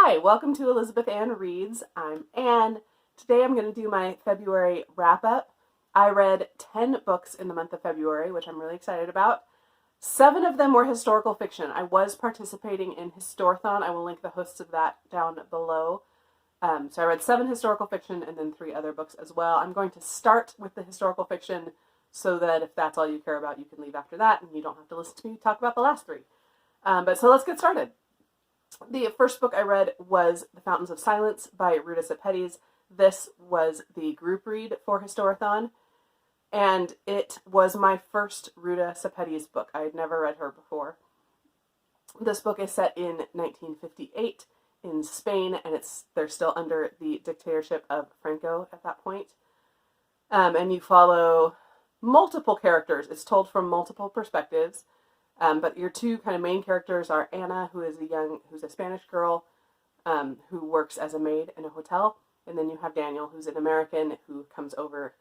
Hi, welcome to Elizabeth Ann Reads. I'm Ann. Today I'm going to do my February wrap-up. I read 10 books in the month of February, which I'm really excited about. 7 of them were historical fiction. I was participating in Historathon. I will link the hosts of that down below. So I read 7 historical fiction and then 3 other books as well. I'm going to start with the historical fiction so that if that's all you care about, you can leave after that and you don't have to listen to me talk about the last 3. So let's get started. The first book I read was The Fountains of Silence by Ruta Sepetys. This was the group read for Historathon, and it was my first Ruta Sepetys book. I had never read her before. This book is set in 1958 in Spain, and they're still under the dictatorship of Franco at that point. And you follow multiple characters. It's told from multiple perspectives. But your 2 kind of main characters are Anna, who's a Spanish girl who works as a maid in a hotel, and then you have Daniel, who's an American who comes over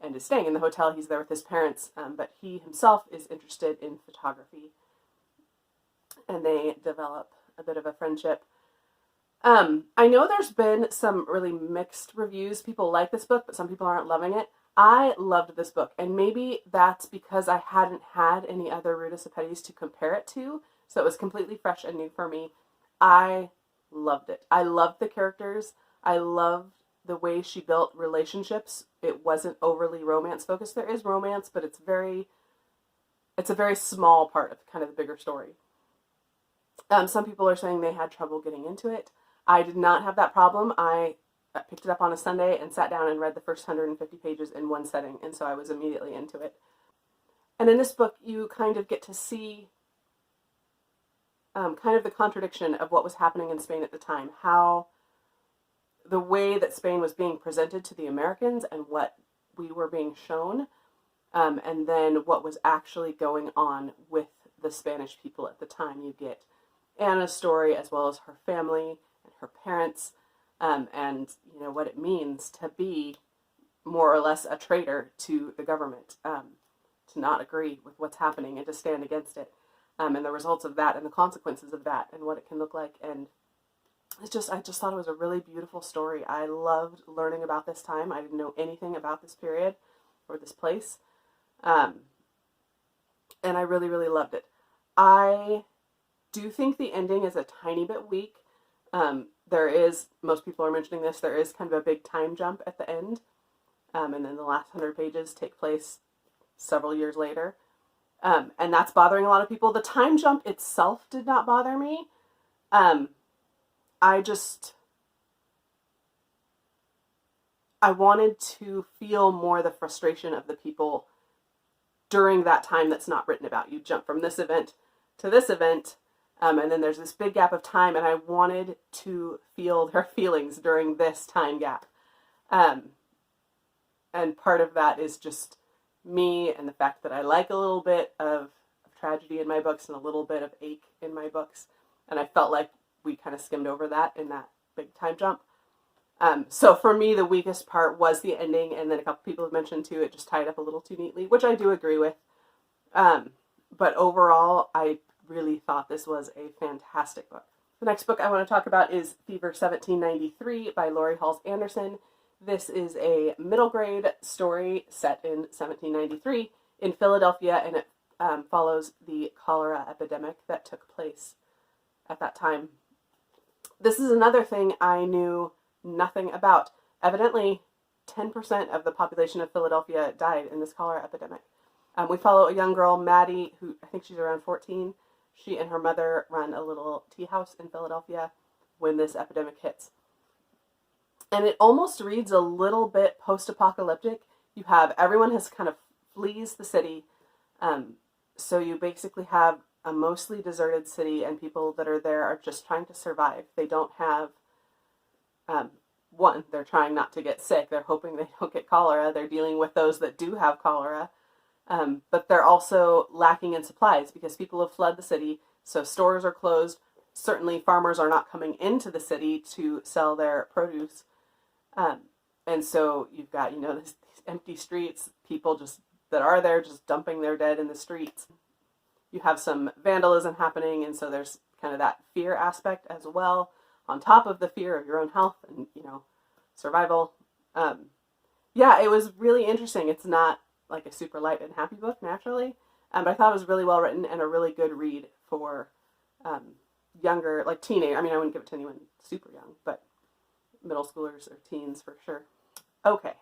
and is staying in the hotel. He's there with his parents, but he himself is interested in photography, and they develop a bit of a friendship. I know there's been some really mixed reviews. People like this book, but some people aren't loving it. I loved this book, and maybe that's because I hadn't had any other Ruta Sepetys to compare it to, so it was completely fresh and new for me. I loved it. I loved the characters. I loved the way she built relationships. It wasn't overly romance-focused. There is romance, but it's a very small part of kind of the bigger story. Some people are saying they had trouble getting into it. I did not have that problem. I picked it up on a Sunday and sat down and read the first 150 pages in one setting, and so I was immediately into it. And in this book, you kind of get to see kind of the contradiction of what was happening in Spain at the time, how the way that Spain was being presented to the Americans and what we were being shown, and then what was actually going on with the Spanish people at the time. You get Anna's story as well as her family and her parents, and you know what it means to be more or less a traitor to the government, to not agree with what's happening and to stand against it, and the results of that and the consequences of that and what it can look like. And I just thought it was a really beautiful story. I loved learning about this time. I didn't know anything about this period or this place, and I really, really loved it. I do think the ending is a tiny bit weak. Most people are mentioning this, there is kind of a big time jump at the end, and then the last 100 pages take place several years later, and that's bothering a lot of people. The time jump itself did not bother me. I wanted to feel more the frustration of the people during that time that's not written about. You jump from this event to this event, and then there's this big gap of time, and I wanted to feel their feelings during this time gap. And part of that is just me and the fact that I like a little bit of tragedy in my books and a little bit of ache in my books. And I felt like we kind of skimmed over that in that big time jump. So for me, the weakest part was the ending, and then a couple people have mentioned too, it just tied up a little too neatly, which I do agree with. But overall, I really thought this was a fantastic book. The next book I want to talk about is Fever 1793 by Laurie, Halse, Sanderson. This is a middle grade story set in 1793 in Philadelphia, and it follows the cholera epidemic that took place at that time. This is another thing I knew nothing about. Evidently, 10% of the population of Philadelphia died in this cholera epidemic. We follow a young girl, Maddie, who I think she's around 14. She and her mother run a little tea house in Philadelphia when this epidemic hits. And it almost reads a little bit post-apocalyptic. You have, everyone has kind of flees the city. So you basically have a mostly deserted city, and people that are there are just trying to survive. They don't have, they're trying not to get sick. They're hoping they don't get cholera. They're dealing with those that do have cholera. But they're also lacking in supplies because people have fled the city, so stores are closed. Certainly farmers are not coming into the city to sell their produce. And so you've got, these empty streets, people that are there just dumping their dead in the streets. You have some vandalism happening, and so there's kind of that fear aspect as well. on top of the fear of your own health and, survival. Yeah, it was really interesting. It's not like a super light and happy book naturally, but I thought it was really well written and a really good read for younger, like teenage. I mean, I wouldn't give it to anyone super young, but middle schoolers or teens for sure. Okay.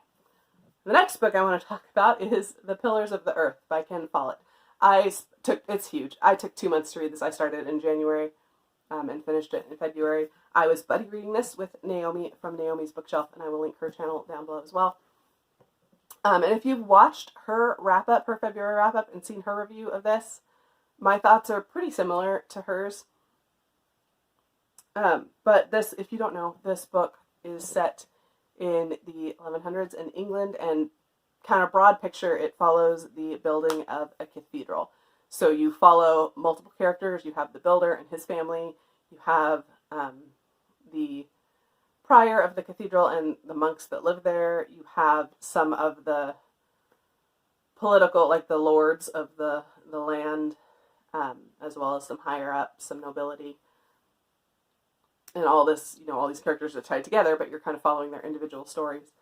The next book I want to talk about is The Pillars of the Earth by Ken Follett. It's huge. I took 2 months to read this. I started in January and finished it in February. I was buddy reading this with Naomi from Naomi's Bookshelf, and I will link her channel down below as well. And if you've watched her wrap-up, her February wrap-up, and seen her review of this, my thoughts are pretty similar to hers. But this, if you don't know, this book is set in the 1100s in England, and kind of broad picture, it follows the building of a cathedral. So you follow multiple characters. You have the builder and his family. You have the prior of the cathedral and the monks that live there. You have some of the political, like the lords of the land, as well as some higher up, some nobility. And all this, all these characters are tied together, but you're kind of following their individual stories.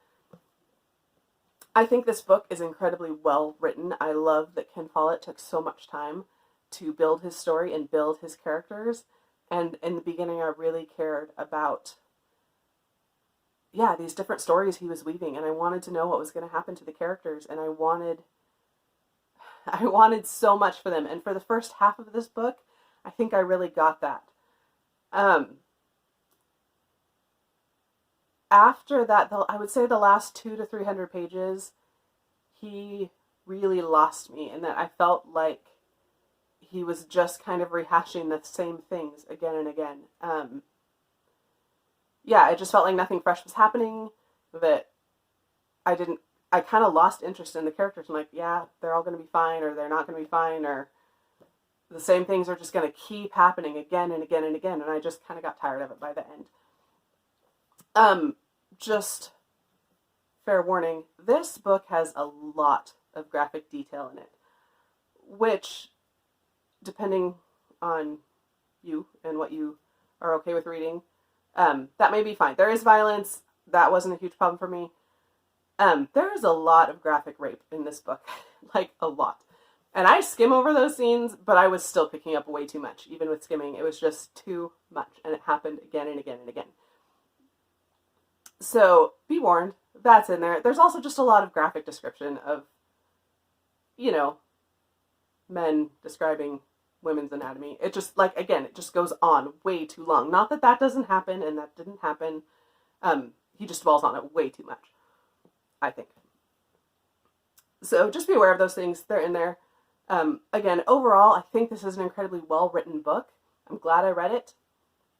I think this book is incredibly well written. I love that Ken Follett took so much time to build his story and build his characters. And in the beginning, I really cared about, these different stories he was weaving. And I wanted to know what was going to happen to the characters. And I wanted so much for them. And for the first half of this book, I think I really got that. After that, I would say the last 200 to 300 pages, he really lost me in that I felt like he was just kind of rehashing the same things again and again. It just felt like nothing fresh was happening, that I kind of lost interest in the characters. I'm like, yeah, they're all going to be fine, or they're not going to be fine, or the same things are just going to keep happening again and again and again, and I just kind of got tired of it by the end. Just fair warning, this book has a lot of graphic detail in it, which, depending on you and what you are okay with reading, that may be fine. There is violence. That wasn't a huge problem for me. There is a lot of graphic rape in this book, like a lot. And I skim over those scenes, but I was still picking up way too much. Even with skimming, it was just too much, and it happened again and again and again. So, be warned, that's in there. There's also just a lot of graphic description of, men describing women's anatomy. It just, it just goes on way too long. Not that that doesn't happen, and that didn't happen. He just dwells on it way too much, I think. So, just be aware of those things. They're in there. Again, overall, I think this is an incredibly well-written book. I'm glad I read it.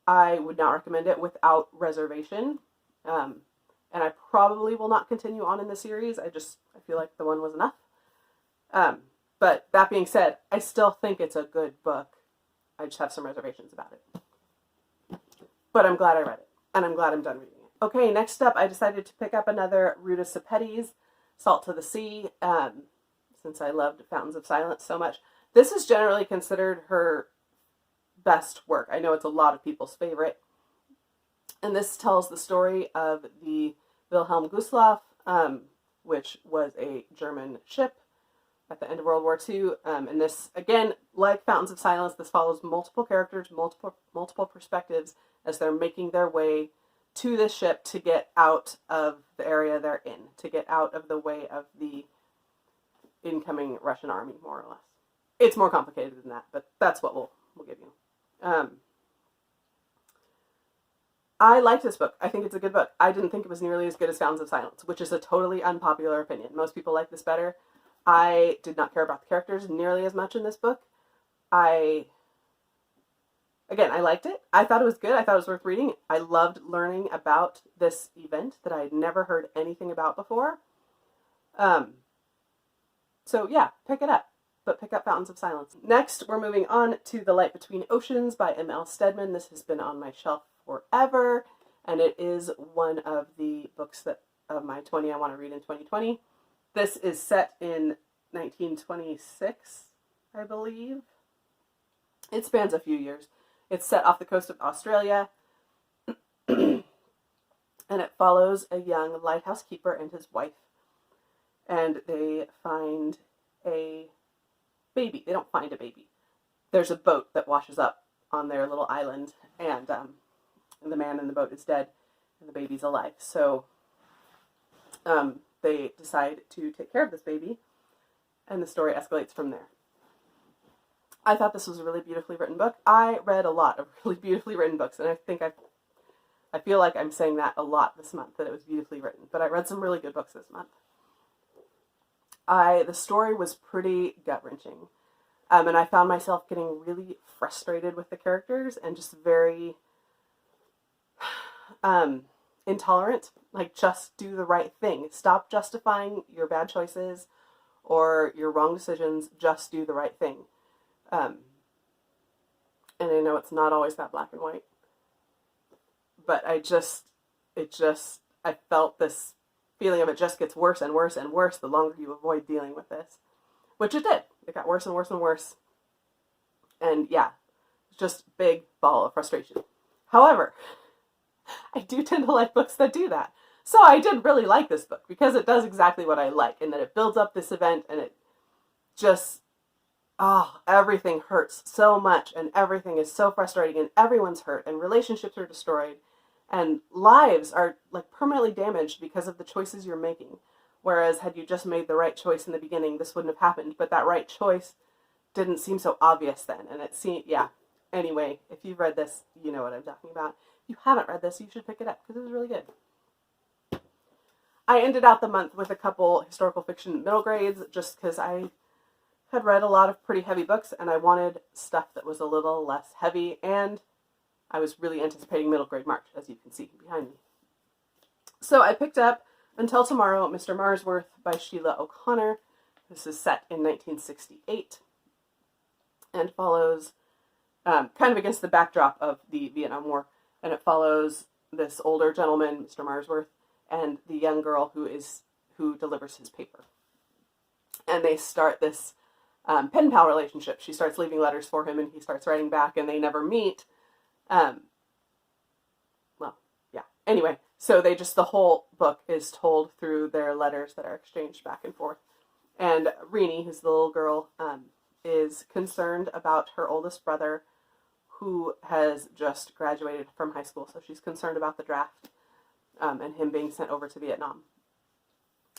I would not recommend it without reservation. And I probably will not continue on in the series. I feel like the one was enough. But that being said, I still think it's a good book. I just have some reservations about it. But I'm glad I read it, and I'm glad I'm done reading it. Okay, next up, I decided to pick up another Ruta Sepetys, Salt to the Sea, since I loved Fountains of Silence so much. This is generally considered her best work. I know it's a lot of people's favorite. And this tells the story of the Wilhelm Gustloff, which was a German ship at the end of World War II. And this, again, like Fountains of Silence, this follows multiple characters, multiple perspectives as they're making their way to this ship to get out of the area they're in, to get out of the way of the incoming Russian army, more or less. It's more complicated than that, but that's what we'll give you. I liked this book. I think it's a good book. I didn't think it was nearly as good as Fountains of Silence, which is a totally unpopular opinion. Most people like this better. I did not care about the characters nearly as much in this book. I liked it. I thought it was good. I thought it was worth reading. I loved learning about this event that I had never heard anything about before. So yeah, pick it up. But pick up Fountains of Silence. Next, we're moving on to The Light Between Oceans by M.L. Stedman. This has been on my shelf forever, and it is one of the books of my 20 I want to read in 2020. This is set in 1926, I believe. It spans a few years. It's set off the coast of Australia. And it follows a young lighthouse keeper and his wife. And they find a baby. They don't find a baby. There's a boat that washes up on their little island, and the man in the boat is dead, and the baby's alive. So they decide to take care of this baby, and the story escalates from there. I thought this was a really beautifully written book. I read a lot of really beautifully written books, and I feel like I'm saying that a lot this month, that it was beautifully written. But I read some really good books this month. The story was pretty gut-wrenching. And I found myself getting really frustrated with the characters and just very intolerant. Like, just do the right thing. Stop justifying your bad choices or your wrong decisions. Just do the right thing. And I know it's not always that black and white. But I felt this feeling of it just gets worse and worse and worse the longer you avoid dealing with this. Which it did. It got worse and worse and worse. And yeah, just big ball of frustration. However, I do tend to like books that do that. So I did really like this book because it does exactly what I like, and that it builds up this event, and it just, everything hurts so much, and everything is so frustrating, and everyone's hurt, and relationships are destroyed, and lives are like permanently damaged because of the choices you're making. Whereas had you just made the right choice in the beginning, this wouldn't have happened. But that right choice didn't seem so obvious then. And it seemed, yeah. Anyway, if you've read this, you know what I'm talking about. If you haven't read this, you should pick it up because it was really good. I ended out the month with a couple historical fiction middle grades just because I had read a lot of pretty heavy books and I wanted stuff that was a little less heavy. And I was really anticipating middle grade March, as you can see behind me. So I picked up Until Tomorrow, Mr. Marsworth by Sheila O'Connor. This is set in 1968 and follows kind of against the backdrop of the Vietnam War. And it follows this older gentleman, Mr. Marsworth, and the young girl who delivers his paper. And they start this pen pal relationship. She starts leaving letters for him and he starts writing back, and they never meet. Anyway, so the whole book is told through their letters that are exchanged back and forth. And Renee, who's the little girl, is concerned about her oldest brother, who has just graduated from high school. So she's concerned about the draft and him being sent over to Vietnam.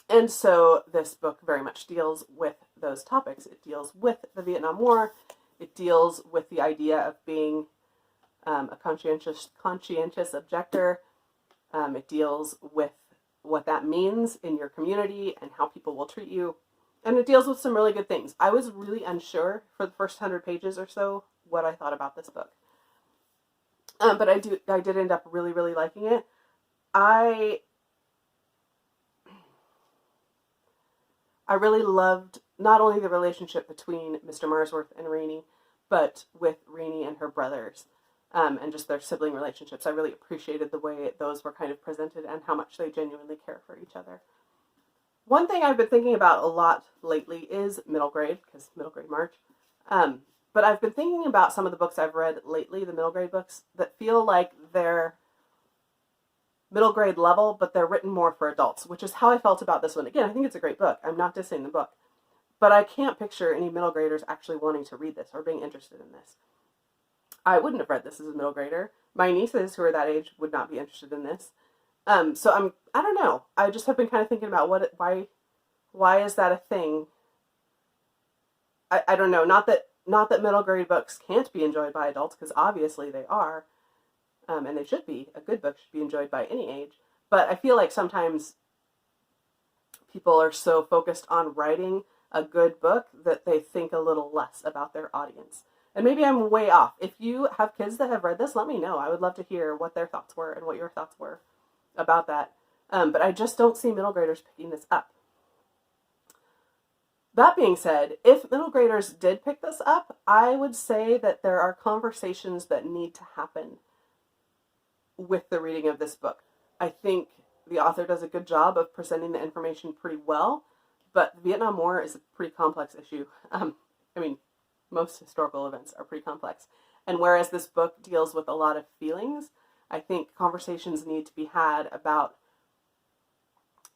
And so this book very much deals with those topics. It deals with the Vietnam War. It deals with the idea of being a conscientious objector. It deals with what that means in your community and how people will treat you. And it deals with some really good things. I was really unsure for the first 100 pages or so what I thought about this book. But I did end up really, really liking it. I really loved not only the relationship between Mr. Marsworth and Renee, but with Renee and her brothers. And just their sibling relationships. I really appreciated the way those were kind of presented and how much they genuinely care for each other. One thing I've been thinking about a lot lately is middle grade, because middle grade March. But I've been thinking about some of the books I've read lately, the middle grade books, that feel like they're middle grade level, but they're written more for adults, which is how I felt about this one. Again, I think it's a great book. I'm not dissing the book. But I can't picture any middle graders actually wanting to read this or being interested in this. I wouldn't have read this as a middle grader. My nieces, who are that age, would not be interested in this. So I don't know. I just have been kind of thinking about why is that a thing? I don't know. Not that middle grade books can't be enjoyed by adults, because obviously they are. And they should be. A good book should be enjoyed by any age. But I feel like sometimes people are so focused on writing a good book that they think a little less about their audience. And maybe I'm way off. If you have kids that have read this, let me know. I would love to hear what their thoughts were and what your thoughts were about that. But I just don't see middle graders picking this up. That being said, if middle graders did pick this up, I would say that there are conversations that need to happen with the reading of this book. I think the author does a good job of presenting the information pretty well, but the Vietnam War is a pretty complex issue. Most historical events are pretty complex. And whereas this book deals with a lot of feelings, I think conversations need to be had about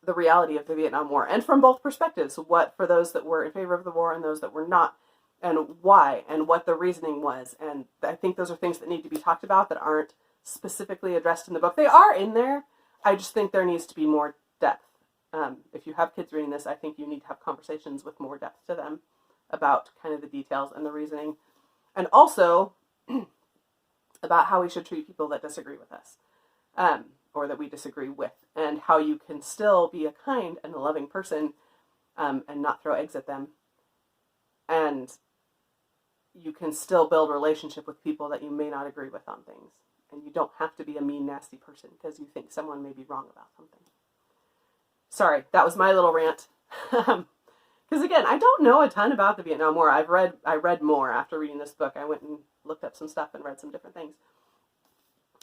the reality of the Vietnam War, and from both perspectives, what for those that were in favor of the war and those that were not, and why, and what the reasoning was. And I think those are things that need to be talked about that aren't specifically addressed in the book. They are in there. I just think there needs to be more depth. If you have kids reading this, I think you need to have conversations with more depth to them about kind of the details and the reasoning, and also about how we should treat people that disagree with us, or that we disagree with, and how you can still be a kind and a loving person, and not throw eggs at them, and you can still build relationship with people that you may not agree with on things, and you don't have to be a mean, nasty person because you think someone may be wrong about something. Sorry, that was my little rant. Because again, I don't know a ton about the Vietnam War. I read more after reading this book. I went and looked up some stuff and read some different things.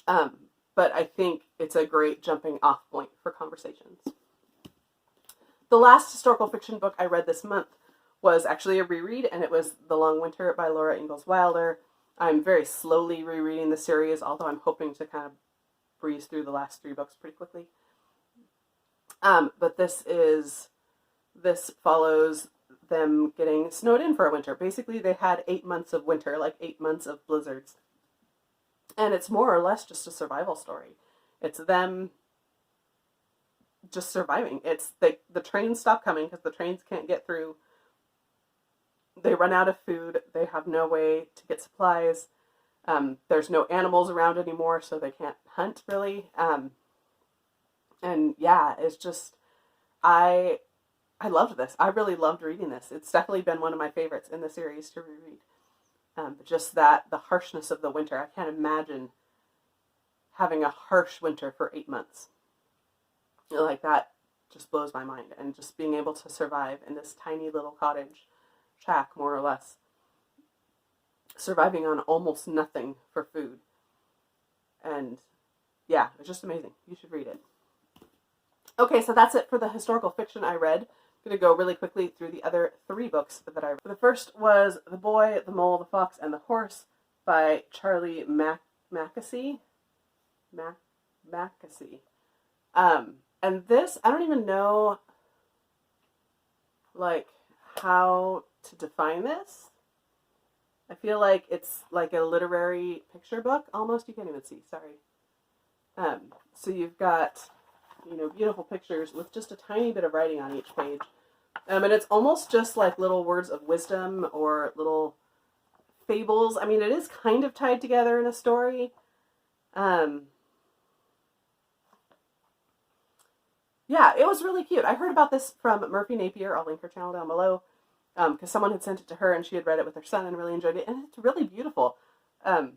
But I think it's a great jumping off point for conversations. The last historical fiction book I read this month was actually a reread, and it was The Long Winter by Laura Ingalls Wilder. I'm very slowly rereading the series, although I'm hoping to kind of breeze through the last 3 books pretty quickly. But this follows them getting snowed in for a winter. Basically, they had 8 months of winter, like 8 months of blizzards. And it's more or less just a survival story. It's them just surviving. It's the trains stop coming because the trains can't get through. They run out of food. They have no way to get supplies. There's no animals around anymore, so they can't hunt really. And yeah, it's just, I loved this. I really loved reading this. It's definitely been one of my favorites in the series to reread. Just the harshness of the winter. I can't imagine having a harsh winter for 8 months. Like, that just blows my mind. And just being able to survive in this tiny little cottage shack, more or less. Surviving on almost nothing for food. And yeah, it's just amazing. You should read it. Okay, so that's it for the historical fiction I read. I'm going to go really quickly through the other 3 books that I read. The first was The Boy, the Mole, the Fox, and the Horse by Charlie Mackesy. Mackesy. And this, I don't even know, like, how to define this. I feel like it's like a literary picture book, almost. You can't even see, sorry. So you've got, beautiful pictures with just a tiny bit of writing on each page. And it's almost just like little words of wisdom or little fables. I mean, it is kind of tied together in a story. Yeah, it was really cute. I heard about this from Murphy Napier. I'll link her channel down below. Because someone had sent it to her and she had read it with her son and really enjoyed it. And it's really beautiful. I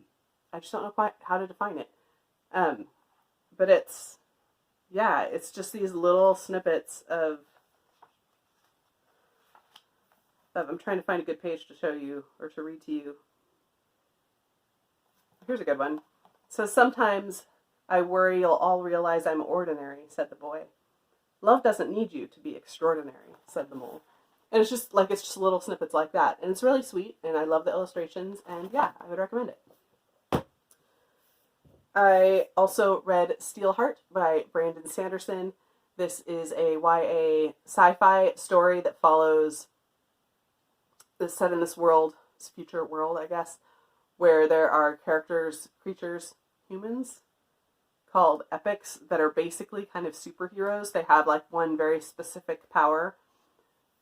just don't know quite how to define it. But it's just these little snippets of, I'm trying to find a good page to show you or to read to you. Here's a good one. It says, "Sometimes I worry you'll all realize I'm ordinary," said the boy. "Love doesn't need you to be extraordinary," said the mole. And it's just little snippets like that. And it's really sweet, and I love the illustrations, and yeah, I would recommend it. I also read Steelheart by Brandon Sanderson. This is a YA sci-fi story that follows, is set in this world, this future world, I guess, where there are creatures, humans, called epics that are basically kind of superheroes. They have like one very specific power,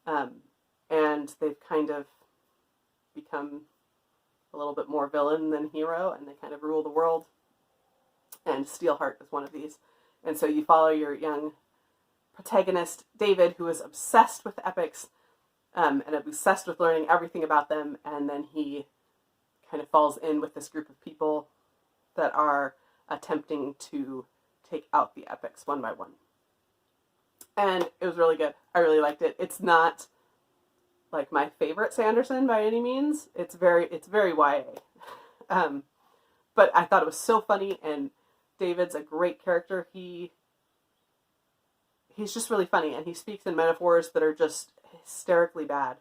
and they've kind of become a little bit more villain than hero, and they kind of rule the world. And Steelheart is one of these. And so you follow your young protagonist, David, who is obsessed with epics, and obsessed with learning everything about them, and then he kind of falls in with this group of people that are attempting to take out the epics one by one. And it was really good. I really liked it. It's not like my favorite Sanderson by any means. It's very YA. But I thought it was so funny, and David's a great character. He's just really funny, and he speaks in metaphors that are just hysterically bad.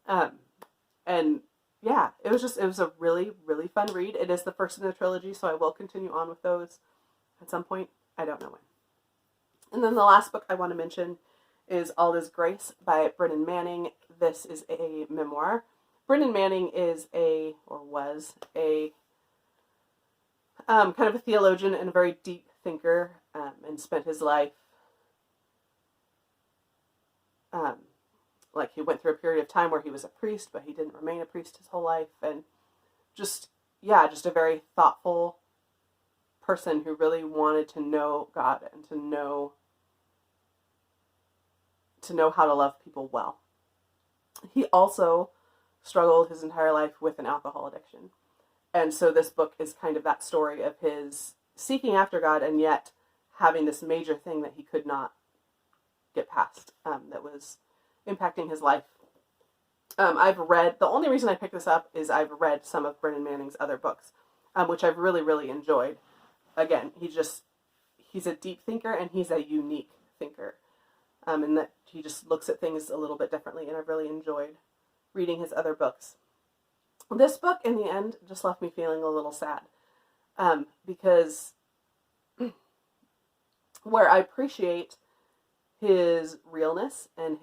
And yeah, it was a really, really fun read. It is the first in the trilogy, so I will continue on with those. at some point. I don't know when. And then the last book I want to mention is All Is Grace by Brennan Manning. This is a memoir. Brennan Manning is was a kind of a theologian and a very deep thinker, and spent his life, like he went through a period of time where he was a priest, but he didn't remain a priest his whole life, and just a very thoughtful person who really wanted to know God and to know how to love people well. He also struggled his entire life with an alcohol addiction. And so this book is kind of that story of his seeking after God and yet having this major thing that he could not get past, that was impacting his life. The only reason I picked this up is I've read some of Brennan Manning's other books, which I've really, really enjoyed. Again, he's a deep thinker and he's a unique thinker, and that he just looks at things a little bit differently, and I've really enjoyed reading his other books. This book, in the end, just left me feeling a little sad, because where I appreciate his realness and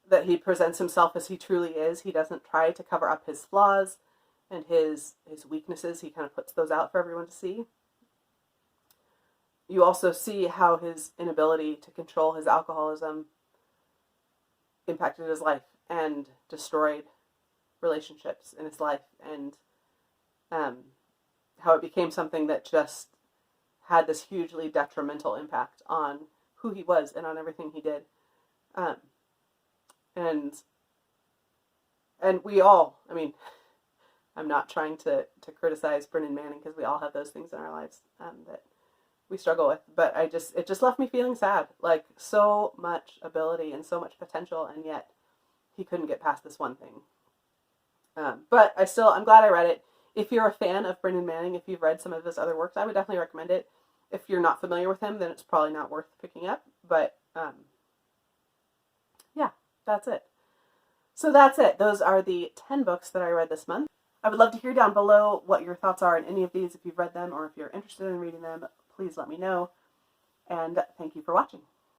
that he presents himself as he truly is. He doesn't try to cover up his flaws and his weaknesses. He kind of puts those out for everyone to see. You also see how his inability to control his alcoholism impacted his life and destroyed relationships in his life, and how it became something that just had this hugely detrimental impact on who he was and on everything he did. And we all, I mean, I'm not trying to criticize Brennan Manning, because we all have those things in our lives that we struggle with, but it just left me feeling sad. Like, so much ability and so much potential, and yet he couldn't get past this one thing. But I'm glad I read it. If you're a fan of Brennan Manning, if you've read some of his other works, I would definitely recommend it. If you're not familiar with him, then it's probably not worth picking up. But yeah, that's it. So that's it. Those are the 10 books that I read this month. I would love to hear down below what your thoughts are on any of these. If you've read them or if you're interested in reading them, please let me know. And thank you for watching.